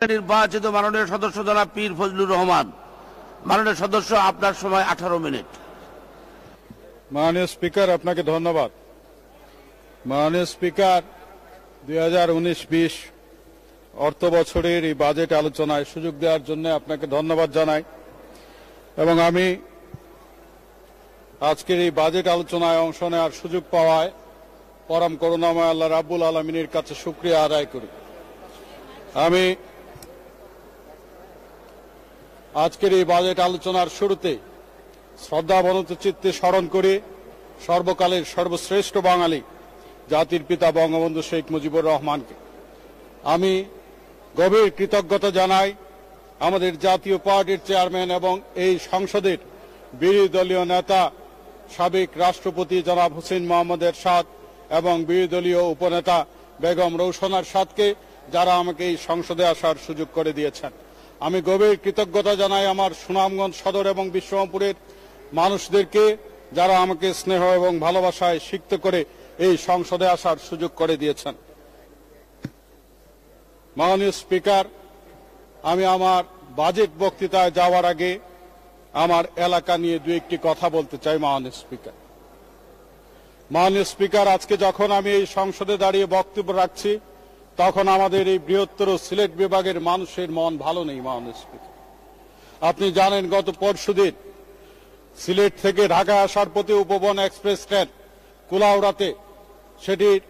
নির্বাচিত মাননীয় সদস্য জনাব পীর ফজলুর রহমান। মাননীয় সদস্য, আপনার সময় 18 মিনিট। মাননীয় স্পিকার, আপনাকে ধন্যবাদ। মাননীয় স্পিকার, 2019-20 অর্থ বছরের এই বাজেট আলোচনায় সুযোগ দেওয়ার জন্য আপনাকে ধন্যবাদ জানাই এবং আমি আজকের এই বাজেট আলোচনায় অংশ নেওয়ার সুযোগ পাওয়ায় পরম করুণাময় আল্লাহ রাব্বুল আলামিনের কাছে শুকরিয়া আদায় করি। আমি আজকের এই বাজেট আলোচনার শুরুতে শ্রদ্ধাবনত চিত্তে স্মরণ করে সর্বকালের সর্বশ্রেষ্ঠ বাঙালি জাতির পিতা বঙ্গবন্ধু শেখ মুজিবুর রহমানকে আমি গভীর কৃতজ্ঞতা জানাই। আমাদের জাতীয় পার্টির চেয়ারম্যান এবং এই সংসদের বিরোধী দলীয় নেতা সাবেক রাষ্ট্রপতি জনাব হোসেন মোহাম্মদ এরশাদ এবং বিরোধী দলীয় উপনেতা বেগম রওশন এরশাদকে, যারা আমাকে এই সংসদে আসার সুযোগ করে দিয়েছেন। আমি গভীর কৃতজ্ঞতা জানাই আমার সুনামগঞ্জ সদর এবং বিশ্বমপুরের মানুষদেরকে, যারা আমাকে স্নেহ এবং ভালোবাসায় সিক্ত করে এই সংসদে আসার সুযোগ করে দিয়েছেন। মাননীয় স্পিকার, আমি আমার বাজেট বক্তৃতায় যাওয়ার আগে আমার এলাকা নিয়ে দু একটি কথা বলতে চাই। মাননীয় স্পিকার, আজকে যখন আমি এই সংসদে দাঁড়িয়ে বক্তব্য রাখছি, তখন আমাদের এই বৃহত্তর সিলেট বিভাগের মানুষের মন ভালো নেই। মাননীয় স্পিকার, আপনি জানেন গত পরশুদিন সিলেট থেকে ঢাকায় আসার পথে উপবন এক্সপ্রেস ট্রেন কুলাউড়াতে সেটির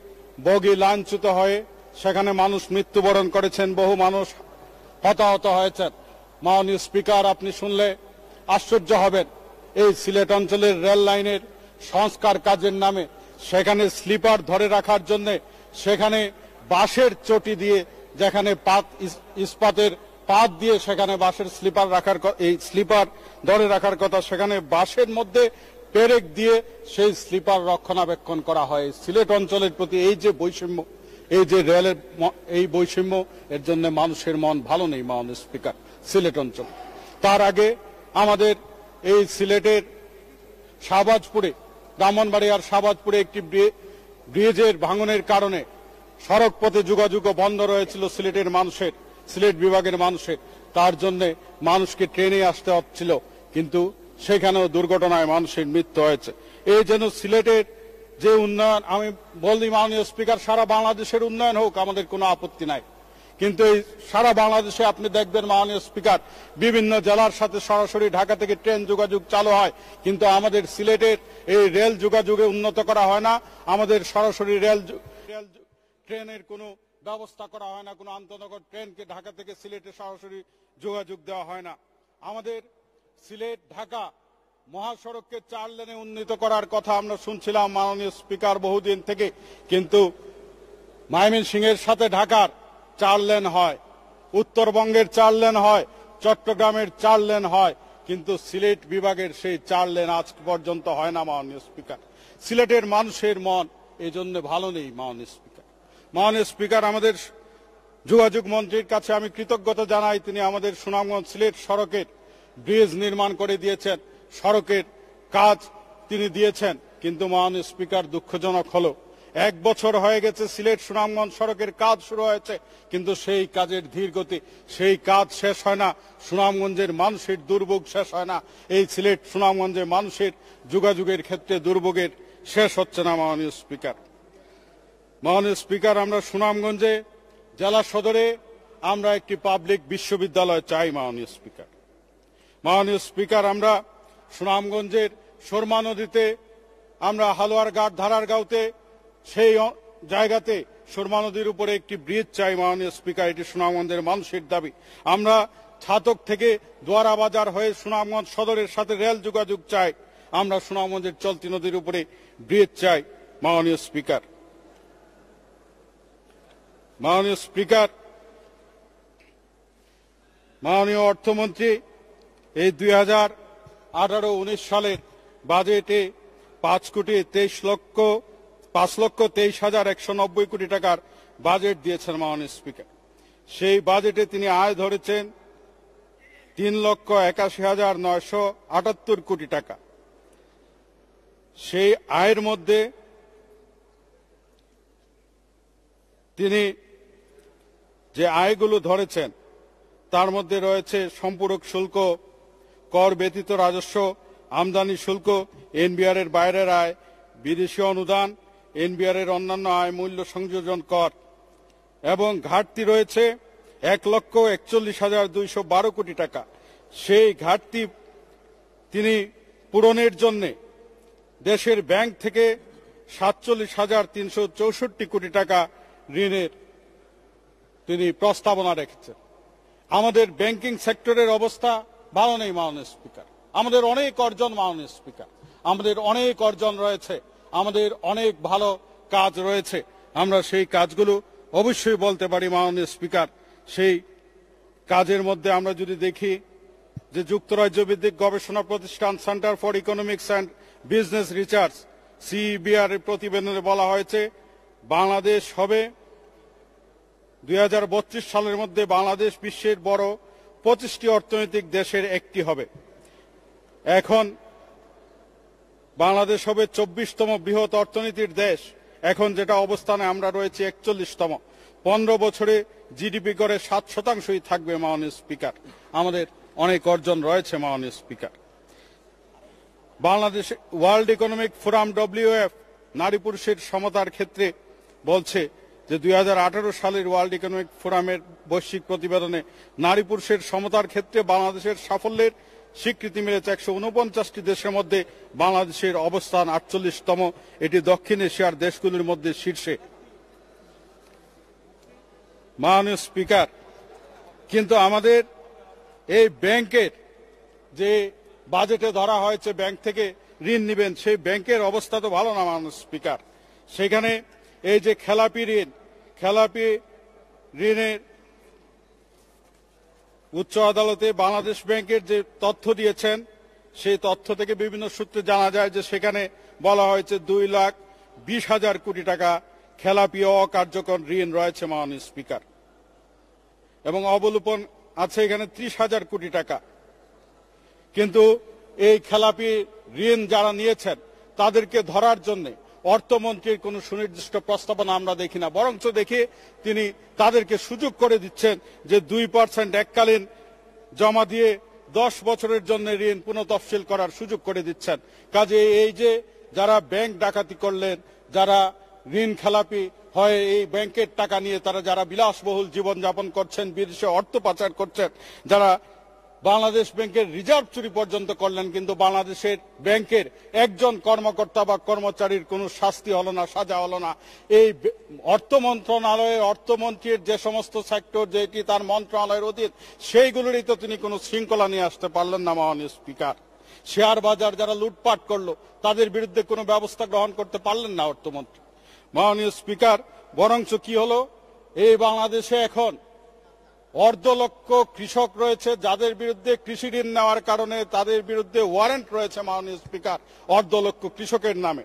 বগি লাইনচ্যুত হয়ে সেখানে মানুষ মৃত্যুবরণ করেছেন, বহু মানুষ হতাহত হয়েছেন। মাননীয় স্পিকার, আপনি শুনলে আশ্চর্য হবেন, এই সিলেট অঞ্চলের রেল লাইনের সংস্কার কাজের নামে সেখানে স্লিপার ধরে রাখার জন্য সেখানে বাঁশের চটি দিয়ে, যেখানে ইস্পাতের পাত দিয়ে সেখানে বাঁশের স্লিপার ধরে রাখার কথা, সেখানে বাঁশের মধ্যে পেরেক দিয়ে সেই স্লিপার রক্ষণাবেক্ষণ করা হয়। সিলেট অঞ্চলের প্রতি এই যে বৈষম্য, এই যে রেলের এই বৈষম্য, এর জন্য মানুষের মন ভালো নেই। মাননীয় স্পিকার, সিলেট অঞ্চল, তার আগে আমাদের এই সিলেটের শাহবাজপুরে, ব্রাহ্মণবাড়িয়ার শাহবাজপুরে একটি ব্রিজের ভাঙনের কারণে সড়ক পথে যোগাযোগ বন্ধ রয়েছিল সিলেট বিভাগের মানুষের। তার জন্য মানুষকে ট্রেনে আসতে হচ্ছিল, কিন্তু সেখানেও দুর্ঘটনায় মানুষের মৃত্যু হয়েছে। এই যেন সিলেটের যে উন্নয়ন, আমি বলি মাননীয় স্পিকার, সারা বাংলাদেশের উন্নয়ন হোক, আমাদের কোনো আপত্তি নাই, কিন্তু এই সারা বাংলাদেশে আপনি দেখবেন মাননীয় স্পিকার, বিভিন্ন জেলার সাথে সরাসরি ঢাকা থেকে ট্রেন যোগাযোগ চালু হয়, কিন্তু আমাদের সিলেটের এই রেল যোগাযোগে উন্নত করা হয় না। আমাদের সরাসরি ট্রেনের কোনো ব্যবস্থা করা হয় না, কোনো আন্তনগর ট্রেনকে ঢাকা থেকে সিলেটে সরাসরি যোগাযোগ দেওয়া হয় না। আমাদের সিলেট ঢাকা মহাসড়ককে 4 লেনে উন্নীত করার কথা আমরা শুনছিলাম মাননীয় স্পিকার বহুদিন থেকে, কিন্তু ময়মনসিংহের সাথে ঢাকার 4 লেন হয়, উত্তরবঙ্গের 4 লেন হয়, চট্টগ্রামের 4 লেন হয়, কিন্তু সিলেট বিভাগের সেই 4 লেন আজ পর্যন্ত হয় না। মাননীয় স্পিকার, সিলেটের মানুষের মন এই জন্য ভালো নেই। মাননীয় স্পিকার, আমাদের যোগাযোগ মন্ত্রীর কাছে আমি কৃতজ্ঞতা জানাই, তিনি আমাদের সুনামগঞ্জ সিলেট সড়কের ব্রিজ নির্মাণ করে দিয়েছেন, সড়কের কাজ তিনি দিয়েছেন, কিন্তু মাননীয় স্পিকার, দুঃখজনক হলো 1 বছর হয়ে গেছে সিলেট সুনামগঞ্জ সড়কের কাজ শুরু হয়েছে, কিন্তু সেই কাজের ধীর গতি, সেই কাজ শেষ হয় না। সুনামগঞ্জের মানুষের দুর্ভোগ শেষ হয় না। এই সিলেট সুনামগঞ্জের মানুষের যোগাযোগের ক্ষেত্রে দুর্ভোগের শেষ হচ্ছে না। মাননীয় স্পিকার, আমরা সুনামগঞ্জে জেলা সদরে আমরা একটি পাবলিক বিশ্ববিদ্যালয় চাই। মাননীয় স্পিকার, আমরা সুনামগঞ্জের সুরমা নদীতে, আমরা হালুয়ারঘাট ধারারগাঁওতে, সেই জায়গাতে সুরমা নদীর উপরে একটি ব্রিজ চাই। মাননীয় স্পিকার, এটি সুনামগঞ্জের মানুষের দাবি। আমরা ছাতক থেকে দোয়ারা বাজার হয়ে সুনামগঞ্জ সদরের সাথে রেল যোগাযোগ চাই। আমরা সুনামগঞ্জের চলতি নদীর উপরে ব্রিজ চাই। মাননীয় স্পিকার, মাননীয় অর্থমন্ত্রী এই 2018-19 সালের বাজেটে 5,23,190 কোটি টাকার বাজেট দিয়েছেন। মাননীয় স্পিকার, সেই বাজেটে তিনি আয় ধরেছেন 3,81,978 কোটি টাকা। সেই আয়ের মধ্যে তিনি যে আয়গুলো ধরেছেন তার মধ্যে রয়েছে সম্পূরক শুল্ক, কর ব্যতীত রাজস্ব, আমদানি শুল্ক, এনবিআর এর বাইরের আয়, বিদেশি অনুদান, এনবিআর এর অন্যান্য আয় মূল্য সংযোজন কর, এবং ঘাটতি রয়েছে 1,41,212 কোটি টাকা। সেই ঘাটতি তিনি পূরণের জন্য দেশের ব্যাংক থেকে 47,364 কোটি টাকা ঋণের তিনি প্রস্তাবনা রেখেছেন। আমাদের ব্যাংকিং সেক্টরের অবস্থা ভালো নেই মাননীয় স্পিকার। আমাদের অনেক অর্জন মাননীয় স্পিকার, আমাদের অনেক অর্জন রয়েছে, আমাদের অনেক ভালো কাজ রয়েছে। আমরা সেই কাজগুলো অবশ্যই বলতে পারি মাননীয় স্পিকার। সেই কাজের মধ্যে আমরা যদি দেখি যে যুক্তরাজ্য ভিত্তিক গবেষণা প্রতিষ্ঠান centre for economics and business research CEBR এর প্রতিবেদনে বলা হয়েছে বাংলাদেশ হবে 2032 সালের মধ্যে বাংলাদেশ বিশ্বের বড় 25টি অর্থনৈতিক দেশের একটি হবে। এখন বাংলাদেশ হবে 24তম বৃহৎ অর্থনীতির দেশ। এখন যেটা অবস্থানে আমরা রয়েছি 41তম। 15 বছরে জিডিপি করে 7% থাকবে মাননীয় স্পিকার। আমাদের অনেক অর্জন রয়েছে মাননীয় speaker. Bangladesh world economic forum WEF নারী পুরুষের সমতার ক্ষেত্রে বলছে যে 2018 সালের ওয়ার্ল্ড ইকোনমিক ফোরামের বৈশ্বিক প্রতিবেদনে নারী পুরুষের সমতার ক্ষেত্রে বাংলাদেশের সাফল্যের স্বীকৃতি মিলেছে। 149টি দেশের মধ্যে বাংলাদেশের অবস্থান 48তম। এটি দক্ষিণ এশিয়ার দেশগুলির মধ্যে শীর্ষে। মাননীয় স্পিকার, কিন্তু আমাদের এই ব্যাংকের যে বাজেটে ধরা হয়েছে ব্যাংক থেকে ঋণ নেবেন, সেই ব্যাংকের অবস্থা তো ভালো না মাননীয় স্পিকার। সেখানে এই যে খেলাপি ঋণের উচ্চ আদালতে বাংলাদেশ ব্যাংকের যে তথ্য দিয়েছেন, সেই তথ্য থেকে বিভিন্ন সূত্রে জানা যায় যে সেখানে বলা হয়েছে 2,20,000 কোটি টাকা খেলাপি ও অকার্যকর ঋণ রয়েছে মাননীয় স্পিকার, এবং অবলোপন আছে এখানে 30,000 কোটি টাকা। কিন্তু এই খেলাপি ঋণ যারা নিয়েছেন তাদেরকে ধরার জন্য অর্থমন্ত্রীর কোন সুনির্দিষ্ট প্রস্তাবনা আমরা দেখি না, বরঞ্চ দেখি তিনি তাদেরকে সুযোগ করে দিচ্ছেন যে 2% এককালীন জমা দিয়ে 10 বছরের জন্য ঋণ পুনঃতফসিল করার সুযোগ করে দিচ্ছেন। কাজে এই যে যারা ব্যাংক ডাকাতি করলেন, যারা ঋণ খেলাপি হয় এই ব্যাংকের টাকা নিয়ে তারা যারা বিলাসবহুল জীবনযাপন করছেন, বিদেশে অর্থ পাচার করছেন, যারা বাংলাদেশ ব্যাংকের রিজার্ভ চুরি পর্যন্ত করলেন, কিন্তু বাংলাদেশের ব্যাংকের একজন কর্মকর্তা বা কর্মচারীর কোনো শাস্তি হলো না, সাজা হলো না। এই অর্থ মন্ত্রণালয়ের অর্থমন্ত্রীর যে সমস্ত সেক্টর যেটি তার মন্ত্রণালয়ের অধীন, সেইগুলোরই তো তিনি কোনো শৃঙ্খলা নিয়ে আসতে পারলেন না মাননীয় স্পিকার। শেয়ার বাজার যারা লুটপাট করলো তাদের বিরুদ্ধে কোনো ব্যবস্থা গ্রহণ করতে পারলেন না অর্থমন্ত্রী। মাননীয় স্পিকার, বরঞ্চ কি হলো, এই বাংলাদেশে এখন 1.5 লক্ষ কৃষক রয়েছে যাদের বিরুদ্ধে কৃষি ঋণ নেওয়ার কারণে তাদের বিরুদ্ধে ওয়ারেন্ট রয়েছে মাননীয় স্পিকার 1.5 লক্ষ কৃষকের নামে।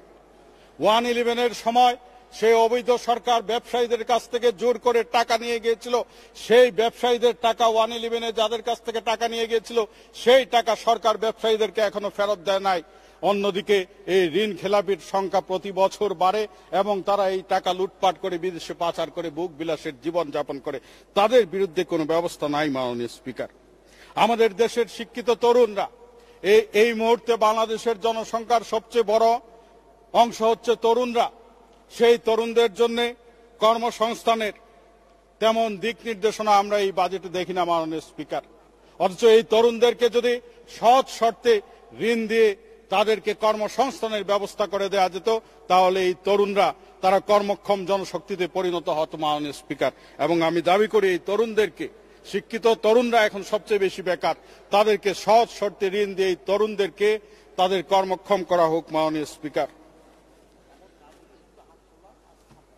111 এর সময় সেই অবৈধ সরকার ব্যবসায়ীদের কাছ থেকে জোর করে টাকা নিয়ে গিয়েছিল, সেই ব্যবসায়ীদের টাকা 111 যাদের কাছ থেকে টাকা নিয়ে গিয়েছিল সেই টাকা সরকার ব্যবসায়ীদেরকে এখনো ফেরত দেয় নাই। অন্যদিকে এই ঋণ খেলাপির সংখ্যা প্রতি বছর বাড়ে এবং তারা এই টাকা লুটপাট করে বিদেশে পাচার করে বুক বিলাসের জীবন যাপন করে, তাদের বিরুদ্ধে কোনো ব্যবস্থা নাই মাননীয় স্পিকার। আমাদের দেশের শিক্ষিত তরুণরা, এই মুহূর্তে বাংলাদেশের জনসংখ্যার সবচেয়ে বড় অংশ হচ্ছে তরুণরা। সেই তরুণদের জন্য কর্মসংস্থানের তেমন দিক নির্দেশনা আমরা এই বাজেটে দেখি না মাননীয় স্পিকার। অথচ এই তরুণদেরকে যদি সহজ শর্তে ঋণ দিয়ে তাদেরকে কর্মসংস্থানের ব্যবস্থা করে দেওয়া যেত, তাহলে এই তরুণরা তারা কর্মক্ষম জনশক্তিতে পরিণত হতো মাননীয় স্পিকার। এবং আমি দাবি করি এই তরুণদেরকে, শিক্ষিত তরুণরা এখন সবচেয়ে বেশি বেকার, তাদেরকে সহজ শর্তে ঋণ দিয়ে এই তরুণদেরকে তাদের কর্মক্ষম করা হোক মাননীয় স্পিকার।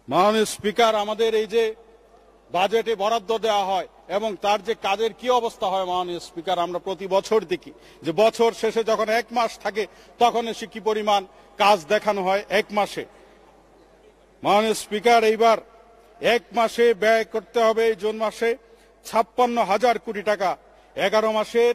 মাননীয় স্পিকার, আমাদের এই যে বাজেটে বরাদ্দ দেওয়া হয় এবং তার যে কাজের কি অবস্থা হয় মাননীয় স্পিকার, আমরা প্রতি বছর দেখি যে বছর শেষে যখন 1 মাস থাকে তখন এসে কি পরিমাণ কাজ দেখানো হয় 1 মাসে। মাননীয় স্পিকার, এইবার 1 মাসে ব্যয় করতে হবে এই জুন মাসে 56,000 কোটি টাকা। 11 মাসের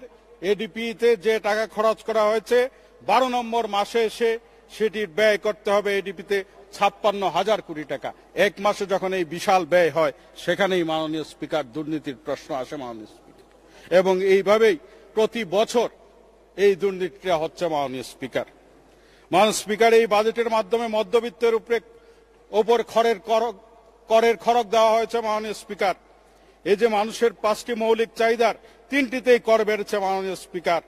এডিপিতে যে টাকা খরচ করা হয়েছে 12 নম্বর মাসে এসে সেটির ব্যয় করতে হবে এডিপিতে 56,000 কোটি টাকা। 1 মাসে যখন এই বিশাল ব্যয় হয় সেখানেই মাননীয় স্পিকার দুর্নীতির প্রশ্ন আসে মাননীয় স্পিকার। এবং এইভাবেই প্রতি বছর এই দুর্নীতিটা হচ্ছে মাননীয় স্পিকার। মাননীয় স্পিকার, এই বাজেটের মাধ্যমে মধ্যবিত্তের উপর করের খরচ দেওয়া হয়েছে মাননীয় স্পিকার। এই যে মানুষের 5টি মৌলিক চাহিদার 3টিতেই কর বেড়েছে মাননীয় স্পিকার।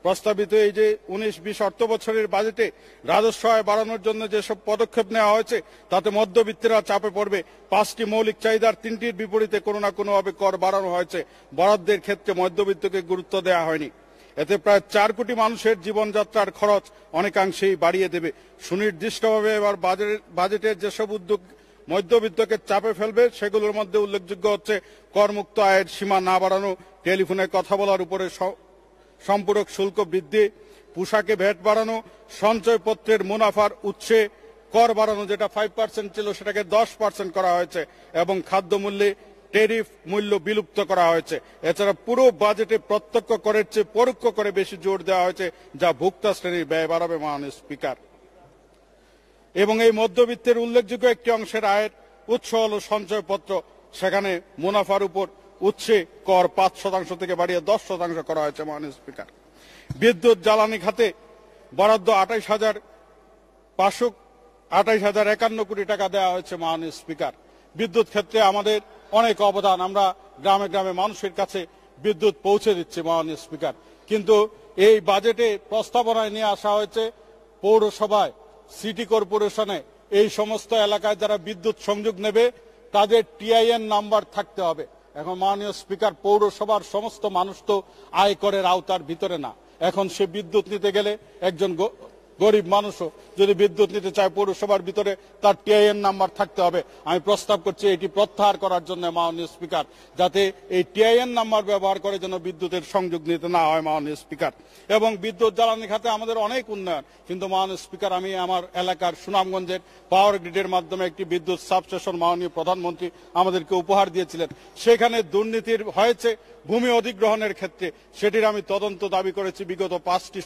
প্রস্তাবিত এই যে 19-20 অর্থ বছরের বাজেটে রাজস্ব আয় বাড়ানোর জন্য যেসব পদক্ষেপ নেওয়া হয়েছে তাতে মধ্যবিত্তরা চাপে পড়বে। 5টি মৌলিক চাহিদার 3টির বিপরীতে কোনো না কোনোভাবে কর বাড়ানো হয়েছে, বরাদ্দের ক্ষেত্রে মধ্যবিত্তকে গুরুত্ব দেওয়া হয়নি। এতে প্রায় 4 কোটি মানুষের জীবনযাত্রার খরচ অনেকাংশেই বাড়িয়ে দেবে। সুনির্দিষ্টভাবে এবার বাজেটের যেসব উদ্যোগ মধ্যবিত্তকে চাপে ফেলবে সেগুলোর মধ্যে উল্লেখযোগ্য হচ্ছে করমুক্ত আয়ের সীমা না বাড়ানো, টেলিফোনে কথা বলার উপরে সম্পূরক শুল্ক বৃদ্ধি, পোশাকে ভ্যাট বাড়ানো, সঞ্চয়পত্রের মুনাফার উৎসে কর বাড়ানো, যেটা 5% ছিল সেটাকে 10% করা হয়েছে, এবং খাদ্যমূল্যে ট্যারিফ মূল্য বিলুপ্ত করা হয়েছে। এছাড়া পুরো বাজেটে প্রত্যক্ষ করের চেয়ে পরোক্ষ করে বেশি জোর দেওয়া হয়েছে, যা ভোক্তা শ্রেণীর ব্যয় বাড়াবে মাননীয় স্পিকার। এবং এই মধ্যবিত্তের উল্লেখযোগ্য একটি অংশের আয়ের উৎস হল সঞ্চয়পত্র, সেখানে মুনাফার উপর উৎসে কর 5% থেকে বাড়িয়ে 10% করা হয়েছে মাননীয় স্পিকার। বিদ্যুৎ জ্বালানি খাতে বরাদ্দ 28,051 কোটি টাকা দেওয়া হয়েছে মাননীয় স্পিকার। বিদ্যুৎ ক্ষেত্রে আমাদের অনেক অবদান, আমরা গ্রামে গ্রামে মানুষের কাছে বিদ্যুৎ পৌঁছে দিচ্ছি মাননীয় স্পিকার। কিন্তু এই বাজেটে প্রস্তাবনায় নিয়ে আসা হয়েছে পৌরসভায়, সিটি কর্পোরেশনে এই সমস্ত এলাকায় যারা বিদ্যুৎ সংযোগ নেবে তাদের টিআইএন নাম্বার থাকতে হবে। এখন মাননীয় স্পিকার, পৌরসভার সমস্ত মানুষ তো আয়করের আওতার ভিতরে না। এখন সে বিদ্যুৎ নিতে গেলে একজন গরিব মানুষও যদি বিদ্যুৎ নিতে চায় পৌরসভার ভিতরে তার টিআইএন নাম্বার থাকতে হবে। আমি প্রস্তাব করছি এটি প্রত্যাহার করার জন্য মাননীয় স্পিকার, যাতে এই টিআইএন নাম্বার ব্যবহার করে যেন বিদ্যুতের সংযোগ নিতে না হয় মাননীয় স্পিকার। এবং বিদ্যুৎ জ্বালানি খাতে আমাদের অনেক উন্নয়ন, কিন্তু মাননীয় স্পিকার, আমি আমার এলাকার সুনামগঞ্জের পাওয়ার গ্রিডের মাধ্যমে একটি বিদ্যুৎ সাবস্টেশন মাননীয় প্রধানমন্ত্রী আমাদেরকে উপহার দিয়েছিলেন, সেখানে দুর্নীতির হয়েছে ভূমি অধিগ্রহণের ক্ষেত্রে। সেটির আমি তদন্ত দাবি করেছি বিগত 5টি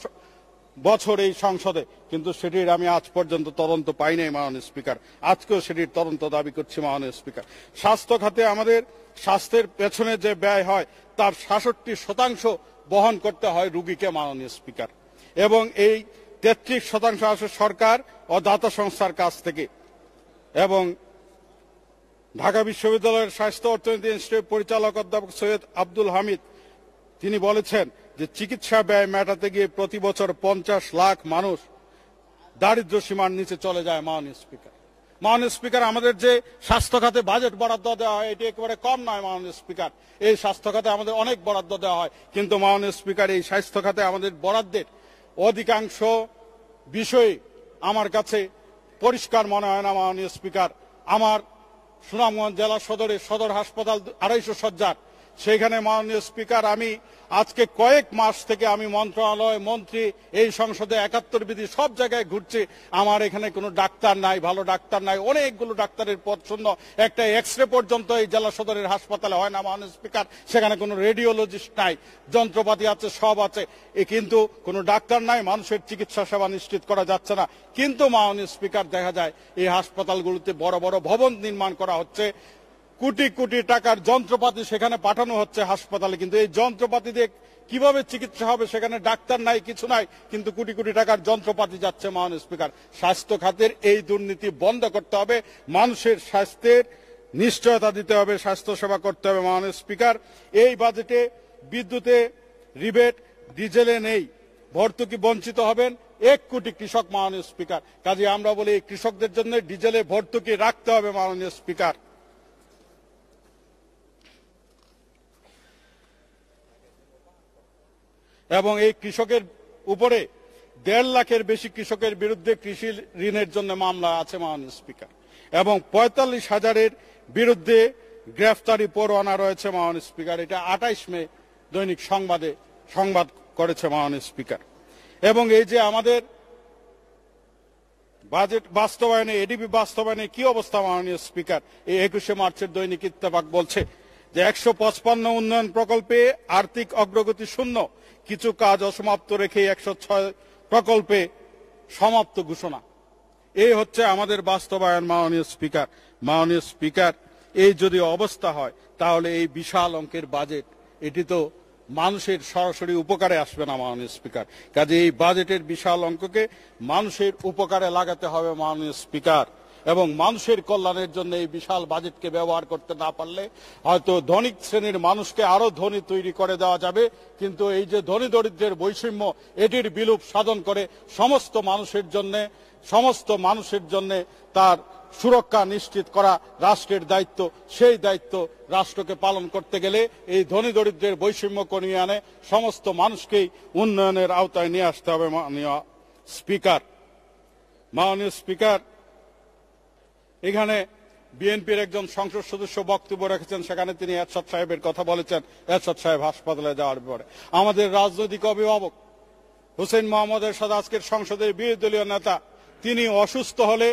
বছর এই সংসদে, কিন্তু সেটির আমি আজ পর্যন্ত তদন্ত পাই নাই মাননীয় স্পিকার। আজকেও সেটির তদন্ত দাবি করছি মাননীয় স্পিকার। স্বাস্থ্য খাতে আমাদের স্বাস্থ্যের পেছনে যে ব্যয় হয় তার 66% বহন করতে হয় রুগীকে মাননীয় স্পিকার, এবং এই 33% আসে সরকার ও দাতা সংস্থার কাছ থেকে। এবং ঢাকা বিশ্ববিদ্যালয়ের স্বাস্থ্য অর্থনীতি ইনস্টিটিউট পরিচালক অধ্যাপক সৈয়দ আব্দুল হামিদ তিনি বলেছেন যে চিকিৎসা ব্যয় মেটাতে গিয়ে প্রতি বছর 50 লাখ মানুষ দারিদ্র্য সীমার নিচে চলে যায় মাননীয় স্পিকার। মাননীয় স্পিকার, আমাদের যে স্বাস্থ্য খাতে বাজেট বরাদ্দ দেওয়া হয় এটি একেবারে কম নয় মাননীয় স্পিকার। এই স্বাস্থ্য খাতে আমাদের অনেক বরাদ্দ দেওয়া হয়, কিন্তু মাননীয় স্পিকার, এই স্বাস্থ্য খাতে আমাদের বরাদ্দের অধিকাংশ বিষয়ে আমার কাছে পরিষ্কার মনে হয় না মাননীয় স্পিকার। আমার সুনামগঞ্জ জেলা সদর হাসপাতাল 250 শয্যার, সেখানে মাননীয় স্পিকার আমি আজকে কয়েক মাস থেকে আমি মন্ত্রণালয়, মন্ত্রী, এই সংসদে 71 বিধি সব জায়গায় ঘুরছি, আমার এখানে কোনো ডাক্তার নাই, ভালো ডাক্তার নাই, অনেকগুলো ডাক্তারের পদ শূন্য, একটা এক্সরে পর্যন্ত এই জেলা সদরের হাসপাতালে হয় না মাননীয় স্পিকার। সেখানে কোনো রেডিওলজিস্ট নাই, যন্ত্রপাতি আছে, সব আছে, কিন্তু কোনো ডাক্তার নাই, মানুষের চিকিৎসা সেবা নিশ্চিত করা যাচ্ছে না। কিন্তু মাননীয় স্পিকার, দেখা যায় এই হাসপাতালগুলোতে বড় বড় ভবন নির্মাণ করা হচ্ছে, কোটি কোটি টাকার যন্ত্রপাতি সেখানে পাঠানো হচ্ছে হাসপাতালে, কিন্তু এই যন্ত্রপাতি দিয়ে কিভাবে চিকিৎসা হবে? সেখানে ডাক্তার নাই, কিছু নাই, কিন্তু কোটি কোটি টাকার যন্ত্রপাতি যাচ্ছে মাননীয় স্পিকার। স্বাস্থ্য খাতের এই দুর্নীতি বন্ধ করতে হবে, মানুষের স্বাস্থ্যের নিশ্চয়তা দিতে হবে, স্বাস্থ্য সেবা করতে হবে মাননীয় স্পিকার। এই বাজেটে বিদ্যুতে রিবেট, ডিজেলে নেই, ভর্তুকি বঞ্চিত হবেন 1 কোটি কৃষক মাননীয় স্পিকার। কাজে আমরা বলি এই কৃষকদের জন্য ডিজেলে ভর্তুকি রাখতে হবে মাননীয় স্পিকার। এবং এই কৃষকের উপরে 1.5 লাখের বেশি কৃষকের বিরুদ্ধে কৃষি ঋণের জন্য মামলা আছে মাননীয় স্পিকার, এবং 45,000-এর বিরুদ্ধে গ্রেফতারি পরোয়ানা রয়েছে মাননীয় স্পিকার। এটা 28 মে দৈনিক সংবাদ করেছে মাননীয় স্পিকার। এবং এই যে আমাদের বাজেট বাস্তবায়নে, এডিপি বাস্তবায়নে কি অবস্থা মাননীয় স্পিকার, এই 21 মার্চের দৈনিক ইত্তেফাক বলছে যে 155 উন্নয়ন প্রকল্পে আর্থিক অগ্রগতি শূন্য, কিছু কাজ অসমাপ্ত রেখে 106 প্রকল্পে সমাপ্ত ঘোষণা। এই হচ্ছে আমাদের বাস্তবায়ন মাননীয় স্পিকার। মাননীয় স্পিকার, এই যদি অবস্থা হয় তাহলে এই বিশাল অঙ্কের বাজেট, এটি তো মানুষের সরাসরি উপকারে আসবে না মাননীয় স্পিকার। কাজে এই বাজেটের বিশাল অঙ্ককে মানুষের উপকারে লাগাতে হবে মাননীয় স্পিকার, এবং মানুষের কল্যাণের জন্য এই বিশাল বাজেটকে ব্যবহার করতে না পারলে হয়তো ধনিক শ্রেণীর মানুষকে আরো ধনী তৈরি করে দেওয়া যাবে, কিন্তু এই যে ধনী দরিদ্রের বৈষম্য এটির বিলোপ সাধন করে সমস্ত মানুষের জন্য তার সুরক্ষা নিশ্চিত করা রাষ্ট্রের দায়িত্ব। সেই দায়িত্ব রাষ্ট্রকে পালন করতে গেলে এই ধনী দরিদ্রের বৈষম্য কমিয়ে আনে সমস্ত মানুষকেই উন্নয়নের আওতায় নিয়ে আসতে হবে মাননীয় স্পিকার। মাননীয় স্পিকার, এখানে বিএনপির একজন সংসদ সদস্য বক্তব্য রেখেছেন, সেখানে তিনি এরশাদ সাহেবের কথা বলেছেন, এরশাদ সাহেব হাসপাতালে যাওয়ার ব্যাপারে। আমাদের রাজনৈতিক অভিভাবক হোসেন মোহাম্মদ এরশাদ আজকের সংসদের বিরোধী দলীয় নেতা, তিনি অসুস্থ হলে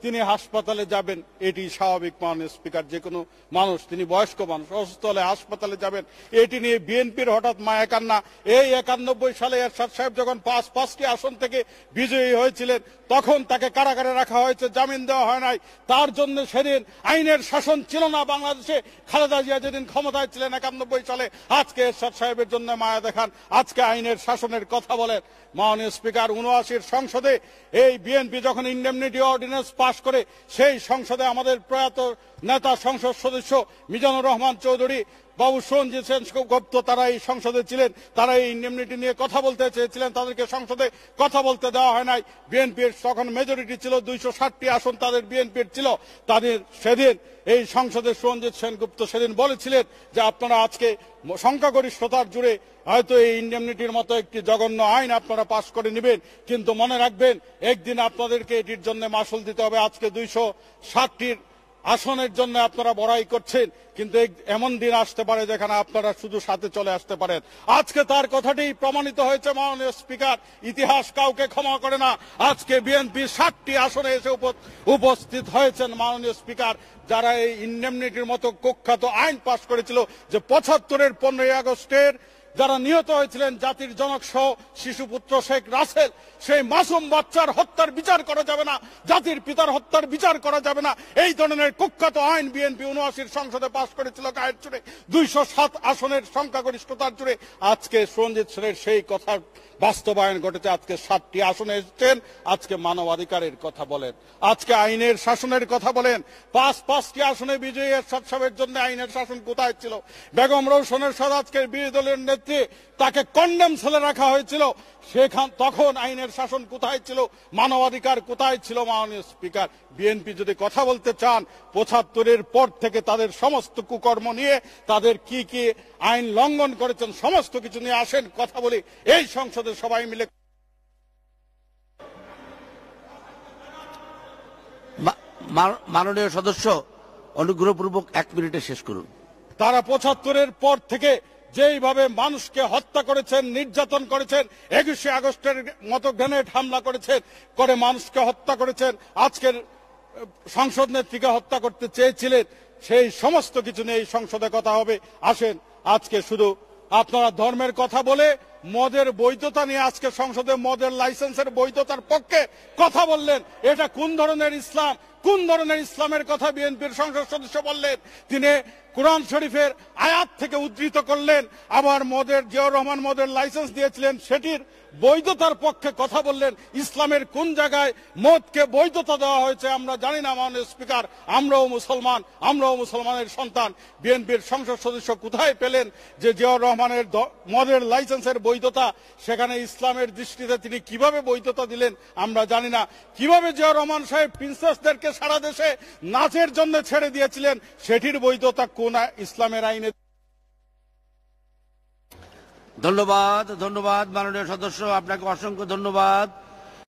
তিনি হাসপাতালে যাবেন, এটি স্বাভাবিক মাননীয় স্পিকার। যে কোনো মানুষ, তিনি বয়স্ক মানুষ, অসুস্থ হলে হাসপাতালে যাবেন, এটি নিয়ে বিএনপির হঠাৎ মায়া কান্না। এই 91 সালে এরশাদ সাহেব যখন 5টি আসন থেকে বিজয়ী হয়েছিলেন তখন তাকে কারাগারে রাখা হয়েছে, জামিন দেওয়া হয় নাই। তার জন্য সেদিন আইনের শাসন ছিল না বাংলাদেশে। খালেদা জিয়া যেদিন ক্ষমতায় ছিলেন 91 সালে, আজকে এরশাদ সাহেবের জন্য মায়া দেখান, আজকে আইনের শাসনের কথা বলেন। মাননীয় স্পিকার, 79 সংসদে এই বিএনপি যখন ইন্ডেমনিটি অর্ডিন্যান্স পাশ করে, সেই সংসদে আমাদের প্রয়াত নেতা সংসদ সদস্য মিজানুর রহমান চৌধুরী, বাবু সঞ্জিত সেনগুপ্ত, তারা এই সংসদে ছিলেন, তারা এই ইন্ডেমনিটি নিয়ে কথা বলতে চেয়েছিলেন, তাদেরকে সংসদে কথা বলতে দেওয়া হয় নাই। বিএনপির তখন মেজরিটি ছিল, 260টি আসন তাদের বিএনপির ছিল। তাদের সেদিন এই সংসদে সঞ্জিত সেনগুপ্ত সেদিন বলেছিলেন যে আপনারা আজকে সংখ্যাগরিষ্ঠতার জুড়ে হয়তো এই ইন্ডেমনিটির মতো একটি জঘন্য আইন আপনারা পাশ করে নেবেন, কিন্তু মনে রাখবেন একদিন আপনাদেরকে এটির জন্য মাসুল দিতে হবে। আজকে 260টির আসনের জন্য আপনারা বড়াই করছেন, কিন্তু এমন দিন আসতে পারে যেখানে আপনারা শুধু সাথে চলে আসতে পারেন। আজকে তার কথাটি প্রমাণিত হয়েছে মাননীয় স্পিকার। ইতিহাস কাউকে ক্ষমা করে না। আজকে বিএনপি 60টি আসনে এসে উপস্থিত হয়েছেন মাননীয় স্পিকার, যারা এই ইন্ডেমনিটির মতো কুখ্যাত আইন পাশ করেছিল, যে 75-এর 15ই আগস্টের যারা নিহত হয়েছিলেন জাতির জনক সহ শিশুপুত্র শেখ রাসেল, সেই মাসুম বাচ্চার হত্যার বিচার করা যাবে না, জাতির পিতার হত্যার বিচার করা যাবে না। এই ধরনের কুখ্যাত আইন বিএনপি 79 সংসদে পাশ করেছিল গায়ের জোরে, 207 আসনের সংখ্যাগরিষ্ঠতার জুড়ে। আজকে সঞ্জিত সেনের সেই কথার বাস্তবায়ন ঘটেছে। আজকে 7টি আসনে এসেছেন, আজকে মানবাধিকারের কথা বলেন, আজকে আইনের শাসনের কথা বলেন। 5টি আসনে বিজয়ী এরশাদ সাহেবের জন্য আইনের শাসন কোথায় ছিল? বেগম রওশনের সাথে আজকের বিরোধী দলের নেত্রী, তাকে কন্ডেম সেলে রাখা হয়েছিল, তখন আইনের শাসন কোথায় ছিল? মানবাধিকার কোথায় ছিল? মাননীয় স্পিকার, বিএনপি যদি কথা বলতে চান 75-এর পর থেকে তাদের সমস্ত কুকর্ম নিয়ে, তাদের কি কি আইন লঙ্ঘন করেছেন সমস্ত কিছু নিয়ে আসেন, কথা বলি এই সংসদে সবাই মিলে। মাননীয় সদস্য, অনুগ্রহপূর্বক 1 মিনিটে শেষ করুন। তারা 75-এর পর থেকে যেইভাবে মানুষকে হত্যা করেছেন, নির্যাতন করেছেন, 21শে আগস্টের মতো গ্রেনেড হামলা করেছেন, করে মানুষকে হত্যা করেছেন, আজকের সংসদ নেত্রীকে হত্যা করতে চেয়েছিলেন, সেই সমস্ত কিছু নিয়ে এই সংসদে কথা হবে। আসেন, আজকে শুধু আপনারা ধর্মের কথা বলে মদের বৈধতা নিয়ে আজকে সংসদে মদের লাইসেন্সের বৈধতার পক্ষে কথা বললেন। এটা কোন ধরনের ইসলাম? কোন ধরনের ইসলামের কথা বিএনপির সংসদ সদস্য বললেন? তিনি কোরআন শরীফের আয়াত থেকে উদ্ধৃত করলেন, আবার জিয়াউর রহমান মদের লাইসেন্স দিয়েছিলেন, সেটির বৈধতার পক্ষে কথা বললেন। ইসলামের কোন জায়গায় মদকে বৈধতা দেওয়া হয়েছে আমরা জানি না মাননীয় স্পিকার। আমরাও মুসলমান, আমরাও মুসলমানের সন্তান। বিএনপির সংসদ সদস্য কোথায় পেলেন যে জিয়াউর রহমানের মদের লাইসেন্সের বৈধতা? সেখানে ইসলামের দৃষ্টিতে তিনি কিভাবে বৈধতা দিলেন আমরা জানি না। কিভাবে জিয়াউর রহমান সাহেব প্রিন্সেসদেরকে সারা দেশে নাচের জন্য ছেড়ে দিয়েছিলেন, সেটির বৈধতা কোন ইসলামের আইনে? ধন্যবাদ, ধন্যবাদ মাননীয় সদস্য, আপনাকে অসংখ্য ধন্যবাদ।